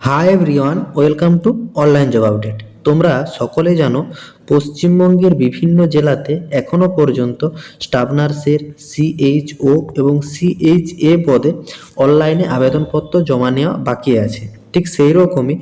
Hi everyone, welcome to online job update. তোমরা সকলে জানো পশ্চিমবঙ্গের বিভিন্ন জেলাতে এখনো পর্যন্ত স্টাফ নার্সের সিএইচও এবং সিএইচএ পদে অনলাইনে আবেদনপত্র জমা নেওয়া বাকি আছে। ঠিক সেই রকমই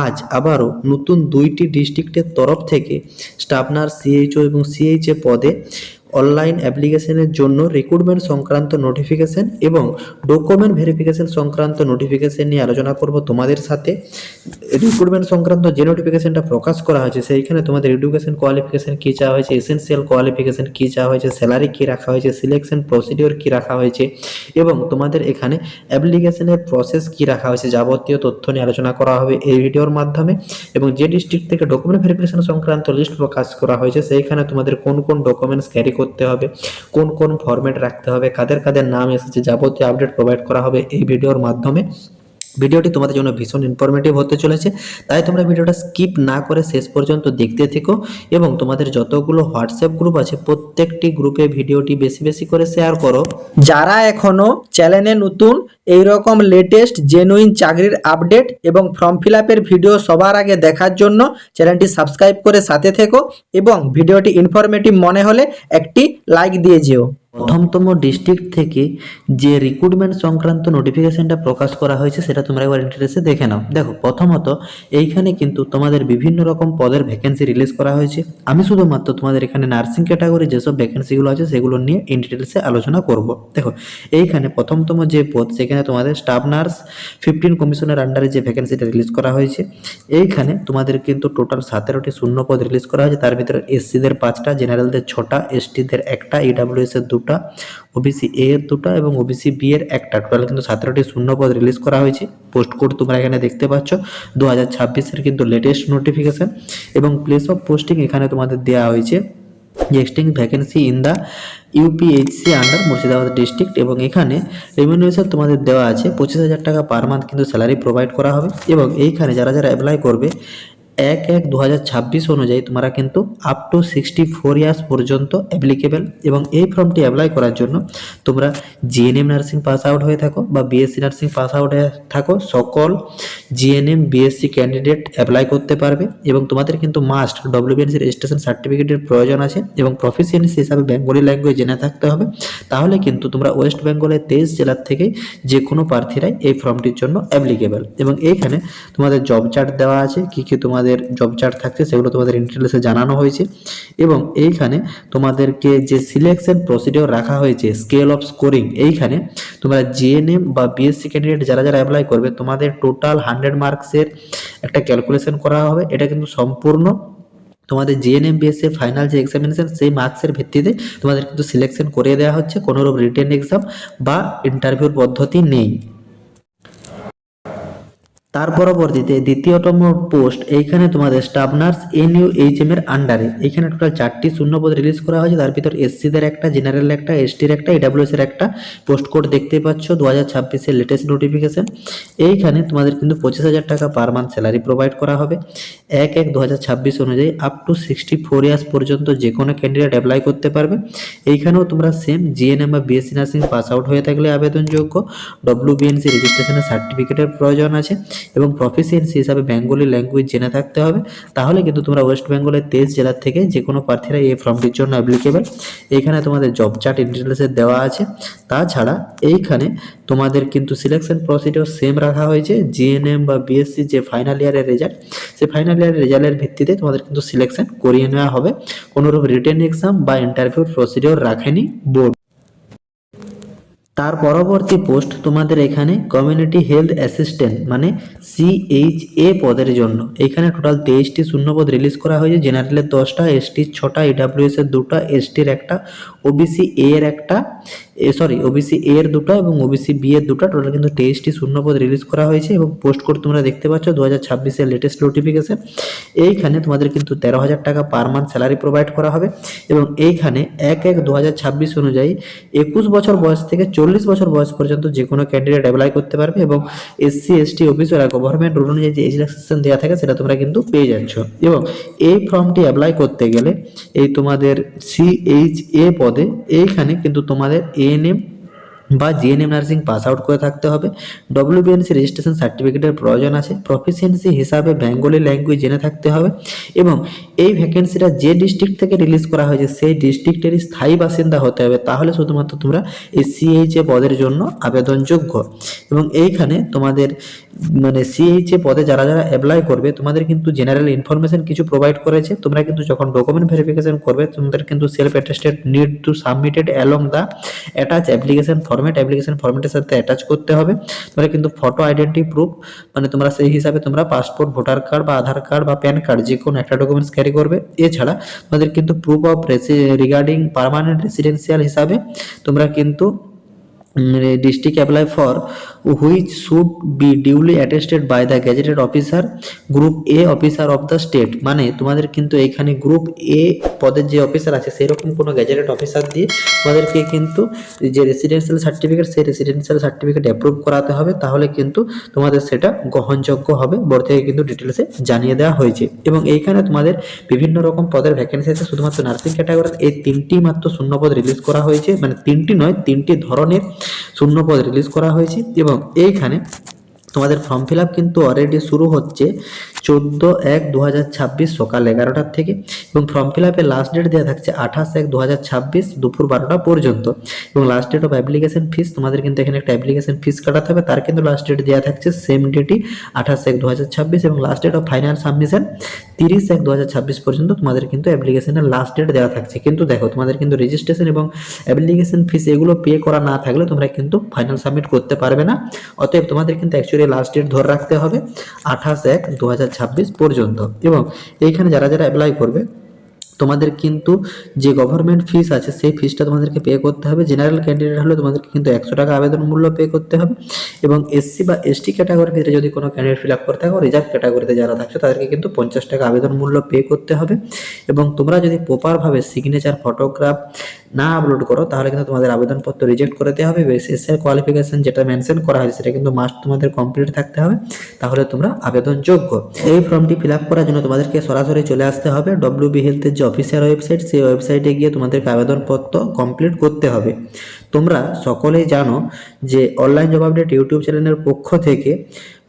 আজ আবারও নতুন দুইটি ডিস্ট্রিক্টের তরফ থেকে স্টাফ নার্স সিএইচও এবং সিএইচএ পদে অনলাইন অ্যাপ্লিকেশনের জন্য রিক্রুটমেন্ট সংক্রান্ত নোটিফিকেশন এবং ডকুমেন্ট ভেরিফিকেশন সংক্রান্ত নোটিফিকেশন নিয়ে আলোচনা করব তোমাদের সাথে। রিক্রুটমেন্ট সংক্রান্ত যে নোটিফিকেশনটা প্রকাশ করা হয়েছে সেইখানে তোমাদের এডুকেশন কোয়ালিফিকেশন কী চাওয়া হয়েছে, এসেনশিয়াল কোয়ালিফিকেশন কী চাওয়া হয়েছে, স্যালারি কী রাখা হয়েছে, সিলেকশন প্রসিডিওর কী রাখা হয়েছে এবং তোমাদের এখানে অ্যাপ্লিকেশনের প্রসেস কী রাখা হয়েছে, যাবতীয় তথ্য নিয়ে আলোচনা করা হবে এই ভিডিওর মাধ্যমে। এবং যে ডিস্ট্রিক্ট থেকে ডকুমেন্ট ভেরিফিকেশন সংক্রান্ত লিস্ট প্রকাশ করা হয়েছে সেইখানে তোমাদের কোন কোন ডকুমেন্টস ক্যারি করতে হবে, কোন কোন ফরম্যাট রাখতে হবে, কাদের কাদের নাম এসেছে, যাবতীয় আপডেট প্রোভাইড করা হবে এই ভিডিওর মাধ্যমে। ভিডিওটি তোমাদের জন্য ভীষণ ইনফরমেটিভ হতে চলেছে, তাই তোমরা ভিডিওটা স্কিপ না করে শেষ পর্যন্ত দেখতে থেকো এবং তোমাদের যতগুলো হোয়াটসঅ্যাপ গ্রুপ আছে প্রত্যেকটি গ্রুপে ভিডিওটি বেশি বেশি করে শেয়ার করো। যারা এখনো চ্যানেলে নতুন এই রকম লেটেস্ট জেনুইন চাকরির আপডেট এবং ফর্ম ফিল আপের ভিডিও সবার আগে দেখার জন্য চ্যানেলটি সাবস্ক্রাইব করে সাথে থেকো এবং ভিডিওটি ইনফরমেটিভ মনে হলে একটি লাইক দিয়ে যেও। প্রথমতম ডিস্ট্রিক্ট থেকে যে রিক্রুটমেন্ট সংক্রান্ত নোটিফিকেশনটা প্রকাশ করা হয়েছে সেটা তোমরা একবার ইন্টারেস্টে দেখে নাও। দেখো, প্রথমত এইখানে কিন্তু তোমাদের বিভিন্ন রকম পদের ভ্যাকেন্সি রিলিজ করা হয়েছে। আমি শুধুমাত্র তোমাদের এখানে নার্সিং ক্যাটাগরি যেসব ভ্যাকেন্সিগুলো আছে সেগুলো নিয়ে ইন ডিটেলসে আলোচনা করব। দেখো, এইখানে প্রথমতম যে পদ সেখানে তোমাদের স্টাফ নার্স 15 কমিশনের আন্ডারে যে ভ্যাকেন্সিটা রিলিজ করা হয়েছে, এইখানে তোমাদের কিন্তু টোটাল 17টি শূন্য পদ রিলিজ করা হয়েছে। তার ভিতরে এসসিদের 5টা, জেনারেলদের 6টা, এসটিদের 1টা, ইডাব্লিউএস এর 2টা, ওবিসি এ এর 2টা এবং ওবিসি বি এর 1টা। টোটাল কিন্তু 17টি শূন্য পদ রিলিজ করা হয়েছে। পোস্ট কোড তোমরা এখানে দেখতে পাচ্ছ 2026-এর কিন্তু লেটেস্ট নোটিফিকেশন এবং প্লেস অফ পোস্টিং এখানে তোমাদের দেওয়া হয়েছে extinct vacancy in the UPHC under Murshidabad district এবং এখানে রেমিউনারেশন তোমাদের দেওয়া আছে 25,000 টাকা পার মান্থ কিন্তু স্যালারি প্রোভাইড করা হবে। এবং এইখানে যারা যারা অ্যাপ্লাই করবে 1/1/2026 অনুযায়ী তোমরা কিন্তু আপ টু 64 ইয়ার্স পর্যন্ত অ্যাপ্লিকেবল। এবং এই ফর্মটি অ্যাপ্লাই করার জন্য তোমরা জিএনএম নার্সিং পাস আউট হয়ে থাকো বা বিএসসি নার্সিং পাস আউট হয়ে থাকো, সকল জিএনএম বিএসসি ক্যান্ডিডেট অ্যাপ্লাই করতে পারবে। এবং তোমাদের কিন্তু মাস্ট ডব্লিউবিএনসি রেজিস্ট্রেশন সার্টিফিকেটের প্রয়োজন আছে এবং প্রফিসিয়েন্সি হিসাবে বেঙ্গলি ল্যাঙ্গুয়েজ জেনে থাকতে হবে। তাহলে কিন্তু তোমরা ওয়েস্ট বেঙ্গলের 23 জেলার থেকে যে কোনো প্রার্থীরাই এই ফর্মটির জন্য অ্যাপ্লিকেবল। এবং এইখানে তোমাদের জব চার্ট দেওয়া আছে, কি কি তোমাদের জব চার্ট থাকছে সেগুলো তোমাদের ডিটেইলসে জানানো হয়েছে। এবং এইখানে তোমাদেরকে যে সিলেকশন প্রসিডিওর রাখা হয়েছে, স্কেল অফ স্কোরিং, এইখানে তোমরা জিএনএম বা বিএসসি ক্যান্ডিডেট যারা যারা অ্যাপ্লাই করবে তোমাদের টোটাল 100 মার্কসের একটা ক্যালকুলেশন করা হবে। এটা কিন্তু সম্পূর্ণ তোমাদের জিএনএম বিএসসি ফাইনাল যে এক্সামিনেশন সেই মার্কসের ভিত্তিতে তোমাদের কিন্তু সিলেকশন করে দেওয়া হচ্ছে, কোনো রকম রিটেন এক্সাম বা ইন্টারভিউর পদ্ধতি নেই। তার পরবর্তীতে দ্বিতীয়তম পোস্ট এইখানে তোমাদের স্টাফ নার্স এনইউএইচএম এর আন্ডারে এইখানে টোটাল 4টি শূন্যপদ রিলিজ করা হয়েছে। তার ভিতর এসসিদের 1টা, জেনারেল 1টা, এসটির 1টা, ইডাব্লিউএস এর 1টা। পোস্ট কোড দেখতে পাচ্ছ 2026-এর লেটেস্ট নোটিফিকেশন। এইখানে তোমাদের কিন্তু 25,000 টাকা পার মান্থ স্যালারি প্রোভাইড করা হবে। 1/1/2026 অনুযায়ী আপ টু 64 ইয়ার্স পর্যন্ত যে কোনো ক্যান্ডিডেট অ্যাপ্লাই করতে পারবে। এইখানেও তোমরা সেম জিএনএম বা বিএসসি নার্সিং পাস আউট হয়ে থাকলে আবেদনযোগ্য, ডব্লিউবিএনসি রেজিস্ট্রেশনের সার্টিফিকেটের প্রয়োজন আছে এবং প্রফিসিয়েন্সি হিসাবে বেঙ্গলি ল্যাঙ্গুয়েজ জেনে থাকতে হবে। তাহলে কিন্তু তোমরা ওয়েস্ট বেঙ্গলের 23 জেলার থেকে যে কোনো প্রার্থীরা এই ফর্মটির জন্য অ্যাপ্লিকেবল। এইখানে তোমাদের জব চার্ট ডিটেলসে দেওয়া আছে। তাছাড়া এইখানে তোমাদের কিন্তু সিলেকশন প্রসিডিওর সেম রাখা হয়েছে। জিএনএম বা বিএসসি যে ফাইনাল ইয়ারের রেজাল্ট, সেই ফাইনাল ইয়ারের রেজাল্টের ভিত্তিতে তোমাদের কিন্তু সিলেকশন করিয়ে নেওয়া হবে, কোনোরকম রিটেন এক্সাম বা ইন্টারভিউ প্রসিডিওর রাখেনি বোর্ড। তার পরবর্তী পোস্ট তোমাদের এখানে কমিউনিটি হেলথ অ্যাসিস্ট্যান্ট মানে সিএইচএ পদের জন্য এইখানে টোটাল 23টি শূন্যপদ রিলিজ করা হয়েছে। জেনারেলের 10টা, এসটির 6টা, ইডাব্লিউএস এর 2টা, এসটির 1টা, ওবিসি এ এর 1টা, ওবিসি এ এর 2টা এবং ওবিসি বি এর 2টা। টোটাল কিন্তু 23টি শূন্যপদ রিলিজ করা হয়েছে এবং পোস্ট কোড তোমরা দেখতে পাচ্ছ 2026-এর লেটেস্ট নোটিফিকেশন। এইখানে তোমাদের কিন্তু 13,000 টাকা পার মান্থ স্যালারি প্রোভাইড করা হবে। এবং এইখানে 1/1/2026 অনুযায়ী 21 বছর বয়স থেকে 40 বছর বয়স পর্যন্ত যে কোনো ক্যান্ডিডেট অ্যাপ্লাই করতে পারবে। এবং এসসি এসটি ওবিসিরা গভর্নমেন্ট রুল অনুযায়ী যে এজ রিল্যাক্সেশন দেওয়া থাকে সেটা তোমরা কিন্তু পেয়ে যাচ্ছ। এবং এই ফর্মটি অ্যাপ্লাই করতে গেলে এই তোমাদের সিএইচএ পদে এইখানে কিন্তু তোমাদের এএনএম বা জিএনএম নার্সিং পাস আউট করে থাকতে হবে। ডব্লিউবিএনসি রেজিস্ট্রেশন সার্টিফিকেটের প্রয়োজন আছে। প্রফিসিয়েন্সি হিসাবে বেঙ্গলি ল্যাঙ্গুয়েজ জেনে থাকতে হবে এবং এই ভ্যাকেন্সিটা যে ডিস্ট্রিক্ট থেকে রিলিজ করা হয়েছে সেই ডিস্ট্রিক্টেরই স্থায়ী বাসিন্দা হতে হবে, তাহলে শুধুমাত্র তোমরা এই সিএইচএ পদের জন্য আবেদনযোগ্য। এবং এইখানে তোমাদের মানে সিএইচএ পদে যারা যারা অ্যাপ্লাই করবে তোমাদের কিন্তু জেনারেল ইনফরমেশন কিছু প্রোভাইড করেছে। তোমরা কিন্তু যখন ডকুমেন্ট ভেরিফিকেশন করবে তোমাদের কিন্তু self attested need to submitted along the attach application ফরম্যাটের সাথে অ্যাটাচ করতে হবে। তোমরা কিন্তু ফটো আইডেন্টি প্রুফ মানে তোমরা সেই হিসাবে তোমরা পাসপোর্ট, ভোটার কার্ড বা আধার কার্ড বা প্যান কার্ড যে কোনো একটা ডকুমেন্টস ক্যারি করবে। এছাড়া তোমাদের কিন্তু proof of regarding permanent residential হিসাবে তোমরা কিন্তু district apply for which should be duly attested by the gazetted officer group A officer of the state। মানে তোমাদের কিন্তু এইখানে গ্রুপ এ পদের যে অফিসার আছে সেরকম কোনো গ্যাজেটেড অফিসার দিয়ে তোমাদেরকে কিন্তু যে রেসিডেন্সিয়াল সার্টিফিকেট সেই রেসিডেন্সিয়াল সার্টিফিকেট অ্যাপ্রুভ করাতে হবে, তাহলে কিন্তু তোমাদের সেটা গ্রহণযোগ্য হবে। বোর্ড থেকে কিন্তু ডিটেলসে জানিয়ে দেওয়া হয়েছে। এবং এইখানে তোমাদের বিভিন্ন রকম পদের ভ্যাকেন্সি আছে, শুধুমাত্র নার্সিং ক্যাটাগরির এই 3টি মাত্র শূন্যপদ রিলিজ করা হয়েছে, মানে 3টি নয় 3টি ধরনের শূন্যপদ রিলিজ করা হয়েছে। এবং এইখানে তোমাদের ফর্ম ফিল আপ কিন্তু অলরেডি শুরু হচ্ছে 14/1/2026 সকাল 11টার থেকে এবং ফর্ম ফিল আপের লাস্ট ডেট দেওয়া থাকছে 28/1/2026 দুপুর 12টা পর্যন্ত। এবং last date of application fees তোমাদের কিন্তু এখানে একটা অ্যাপ্লিকেশন ফিস কাটাতে হবে, তার কিন্তু লাস্ট ডেট দেওয়া থাকছে সেম ডেটই 28/1/2026 এবং last date of final submission 30/1/2026 পর্যন্ত তোমাদের কিন্তু অ্যাপ্লিকেশনের লাস্ট ডেট দেওয়া থাকছে। কিন্তু দেখো তোমাদের কিন্তু রেজিস্ট্রেশন এবং অ্যাপ্লিকেশন ফিস এগুলো পে করা না থাকলে তোমরা কিন্তু ফাইনাল সাবমিট করতে পারবে না। অতএব তোমাদের কিন্তু অ্যাকচুয়ালি লাস্ট ডেট ধরে রাখতে হবে 28/1/2026 পর্যন্ত। এবং এইখানে যারা যারা অ্যাপ্লাই করবে তোমাদের কিন্তু যে গভর্নমেন্ট ফিস আছে সেই ফিসটা তোমাদেরকে পে করতে হবে। জেনারেল ক্যান্ডিডেট হলে তোমাদেরকে কিন্তু 100 টাকা আবেদন মূল্য পে করতে হবে। এবং এসসি বা এসটি ক্যাটাগরির ক্ষেত্রে যদি কোনো ক্যান্ডিডেট ফিল আপ করতে হবে, রিজার্ভ ক্যাটাগরিতে যারা থাকছে তাদেরকে কিন্তু 50 টাকা আবেদন মূল্য পে করতে হবে। এবং তোমরা যদি প্রপারভাবে সিগনেচার ফটোগ্রাফ না আপলোড করো তাহলে কিন্তু তোমাদের আবেদনপত্র রিজেক্ট করে দেওয়া হবে। এসএসসি কোয়ালিফিকেশন যেটা মেনশন করা হয়েছে সেটা কিন্তু মাস্ট তোমাদের কমপ্লিট থাকতে হবে, তাহলে তোমরা আবেদনযোগ্য। এই ফর্মটি ফিল আপ করার জন্য তোমাদেরকে সরাসরি চলে আসতে হবে ডব্লিউবি হেলথের যে অফিসিয়াল ওয়েবসাইট, সেই ওয়েবসাইটে গিয়ে তোমাদেরকে আবেদনপত্র কমপ্লিট করতে হবে। তোমরা সকলেই জানো যে অনলাইন জব আপডেট ইউটিউব চ্যানেলের পক্ষ থেকে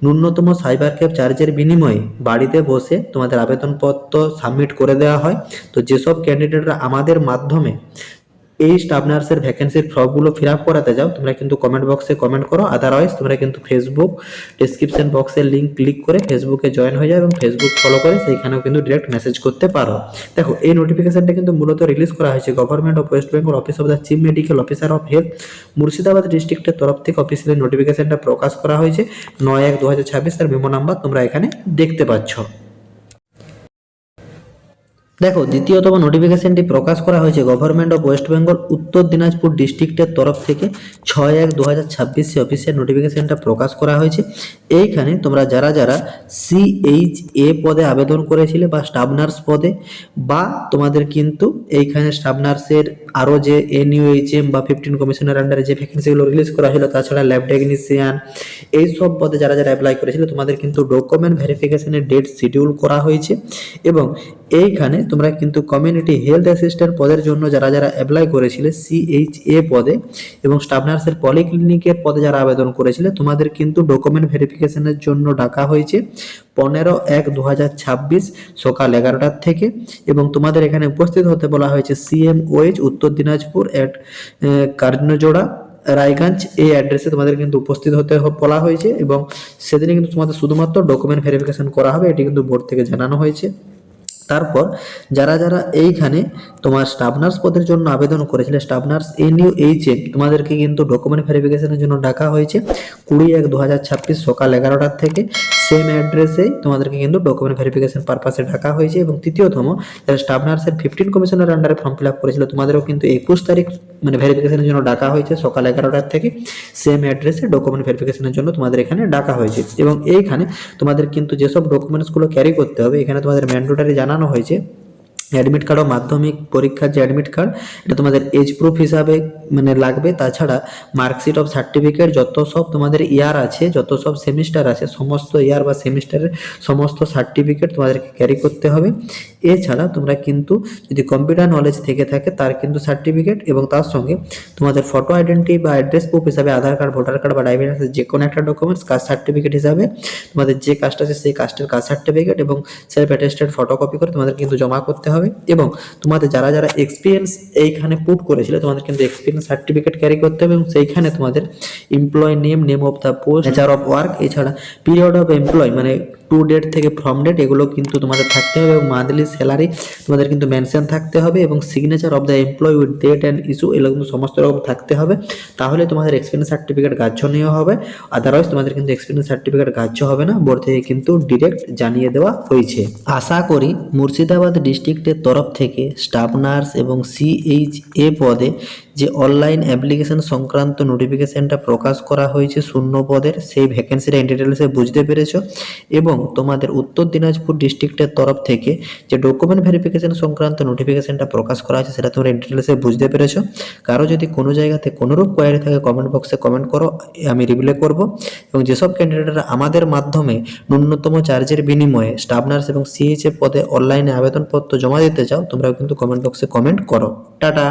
ন্যূনতম সাইবার ক্যাব চার্জের বিনিময়ে বাড়িতে বসে তোমাদের আবেদনপত্র সাবমিট করে দেওয়া হয়। তো যেসব ক্যান্ডিডেটরা আমাদের মাধ্যমে এই স্টাফ নার্সের ভ্যাকেন্সির ফর্মগুলো ফিল আপ করাতে যাও তোমরা কিন্তু কমেন্ট বক্সে কমেন্ট করো, আদারওয়াইজ তোমরা কিন্তু ফেসবুক ডেসক্রিপশন বক্সের লিঙ্ক ক্লিক করে ফেসবুকে জয়েন হয়ে যাও এবং ফেসবুক ফলো করে সেইখানেও কিন্তু ডিরেক্ট মেসেজ করতে পারো। দেখো এই নোটিফিকেশনটা কিন্তু মূলত রিলিজ করা হয়েছে government of West Bengal office of the chief medical officer of health Murshidabad ডিস্ট্রিক্টের তরফ থেকে অফিসিয়ালি নোটিফিকেশনটা প্রকাশ করা হয়েছে 9/1/2026। তার মেমো নাম্বার তোমরা এখানে দেখতে পাচ্ছ। দেখো দ্বিতীয়তম নোটিফিকেশনটি প্রকাশ করা হয়েছে গভর্নমেন্ট অফ ওয়েস্ট বেঙ্গল উত্তর দিনাজপুর ডিস্ট্রিক্টের তরফ থেকে 6/1/2026 অফিসিয়াল নোটিফিকেশনটা প্রকাশ করা হয়েছে। এইখানে তোমরা যারা যারা সিএইচএ পদে আবেদন করেছিলে বা স্টাফ নার্স পদে, বা তোমাদের কিন্তু এইখানে স্টাফ নার্সের আরও যে এনইউএইচএম বা 15 কমিশনের আন্ডারে যে ভ্যাকেন্সিগুলো রিলিজ করা হলো, তাছাড়া ল্যাব টেকনিশিয়ান, এইসব পদে যারা যারা অ্যাপ্লাই করেছিল তোমাদের কিন্তু ডকুমেন্ট ভেরিফিকেশনের ডেট শিডিউল করা হয়েছে। এবং এইখানে তোমরা কিন্তু কমিউনিটি হেলথ অ্যাসিস্ট্যান্ট পদের জন্য যারা যারা অ্যাপ্লাই করেছিলে সিএইচএ পদে এবং স্টাফ নার্সের পলিক্লিনিকের পদে যারা আবেদন করেছিলে তোমাদের কিন্তু ডকুমেন্ট ভেরিফিকেশনের জন্য ডাকা হয়েছে 15/1/2026 সকাল 11টার থেকে। এবং তোমাদের এখানে উপস্থিত হতে বলা হয়েছে সিএমওএইচ উত্তর দিনাজপুর এট কার্নজোড়া রায়গঞ্জ, এই অ্যাড্রেসে তোমাদের কিন্তু উপস্থিত হতে বলা হয়েছে। এবং সেদিনে কিন্তু তোমাদের শুধুমাত্র ডকুমেন্ট ভেরিফিকেশন করা হবে, এটি কিন্তু বোর্ড থেকে জানানো হয়েছে। তারপর যারা যারা এইখানে তোমার স্টাফ নার্স পদের জন্য আবেদন করেছিলে স্টাফ নার্স এনইউএইচএম তোমাদেরকে কিন্তু ডকুমেন্ট ভেরিফিকেশনের জন্য ডাকা হয়েছে 20/1/2026 সকাল 11টার থেকে। সেম অ্যাড্রেসে তোমাদেরকে কিন্তু ডকুমেন্ট ভেরিফিকেশন পারপাসে ডাকা হয়েছে। এবং তৃতীয়তম যারা স্টাফ নার্সের 15 কমিশনের আন্ডারে ফর্ম ফিল আপ করেছিল তোমাদেরও কিন্তু 21 তারিখ মানে ভেরিফিকেশনের জন্য ডাকা হয়েছে সকাল 11টার থেকে। সেম অ্যাড্রেসে ডকুমেন্ট ভেরিফিকেশনের জন্য তোমাদের এখানে ডাকা হয়েছে। এবং এইখানে তোমাদের কিন্তু যেসব ডকুমেন্টসগুলো ক্যারি করতে হবে এখানে তোমাদের ম্যান্ডেটরি জানানো হয়েছে অ্যাডমিট কার্ড ও মাধ্যমিক পরীক্ষার যে অ্যাডমিট কার্ড, এটা তোমাদের এজ প্রুফ হিসাবে মানে লাগবে। তাছাড়া মার্কশিট অফ সার্টিফিকেট, যত সব তোমাদের ইয়ার আছে, যত সব সেমিস্টার আছে, সমস্ত ইয়ার বা সেমিস্টারের সমস্ত সার্টিফিকেট তোমাদেরকে ক্যারি করতে হবে। এছাড়া তোমরা কিন্তু যদি কম্পিউটার নলেজ থেকে থাকে তার কিন্তু সার্টিফিকেট, এবং তার সঙ্গে তোমাদের ফটো আইডেন্টি বা অ্যাড্রেস প্রুফ হিসাবে আধার কার্ড, ভোটার কার্ড বা ড্রাইভিং লাইসেন্স যে কোনো একটা ডকুমেন্টস, কাস্ট সার্টিফিকেট হিসাবে তোমাদের যে কাস্ট আছে সেই কাস্টের কাস্ট সার্টিফিকেট এবং সেলফ অ্যাটেস্টেড ফটোকপি করে তোমাদের কিন্তু জমা করতে হবে। এবং তোমাদের যারা যারা এক্সপিরিয়েন্স এইখানে পুট করেছিল তোমাদের কিন্তু এক্সপিরিয়েন্স সার্টিফিকেট ক্যারি করতে হবে, এবং সেইখানে তোমাদের employ name, name of the post, nature of work, এছাড়া পিরিয়ড অফ এমপ্লয় মানে টু ডেট থেকে ফ্রম ডেট, এগুলো কিন্তু তোমাদের থাকতে হবে, এবং মান্থলি স্যালারি তোমাদের কিন্তু মেনশন থাকতে হবে, এবং signature of the employ with date and issue, এগুলো কিন্তু সমস্ত রকম থাকতে হবে। তাহলে তোমাদের এক্সপিরিয়েন্স সার্টিফিকেট গ্রাহ্যনীয় হবে। আদারওয়াইজ তোমাদের কিন্তু এক্সপিরিয়েন্স সার্টিফিকেট গ্রাহ্য হবে না, বোর্ড থেকে কিন্তু ডিরেক্ট জানিয়ে দেওয়া হয়েছে। আশা করি মুর্শিদাবাদ ডিস্ট্রিক্টের তরফ থেকে স্টাফ নার্স এবং CHA পদে যে অনলাইন অ্যাপ্লিকেশন সংক্রান্ত নোটিফিকেশনটা প্রকাশ করা হয়েছে শূন্য পদের, সেই ভ্যাকেন্সিটা ইন ডিটেলসে বুঝতে পেরেছো। এবং তোমাদের উত্তর দিনাজপুর ডিস্ট্রিক্টের তরফ থেকে যে ডকুমেন্ট ভেরিফিকেশন সংক্রান্ত নোটিফিকেশনটা প্রকাশ করা হয়েছে সেটা তোমরা ইন ডিটেলসে বুঝতে পেরেছো। কারো যদি কোনো জায়গাতে কোনোরূপ কোয়ারি থাকে কমেন্ট বক্সে কমেন্ট করো, আমি রিপ্লাই করব। এবং যেসব ক্যান্ডিডেটরা আমাদের মাধ্যমে ন্যূনতম চার্জের বিনিময়ে স্টাফ নার্স এবং CHA পদে অনলাইনে আবেদনপত্র জমা দিতে চাও, তোমরাও কিন্তু কমেন্ট বক্সে কমেন্ট করো। টাটা।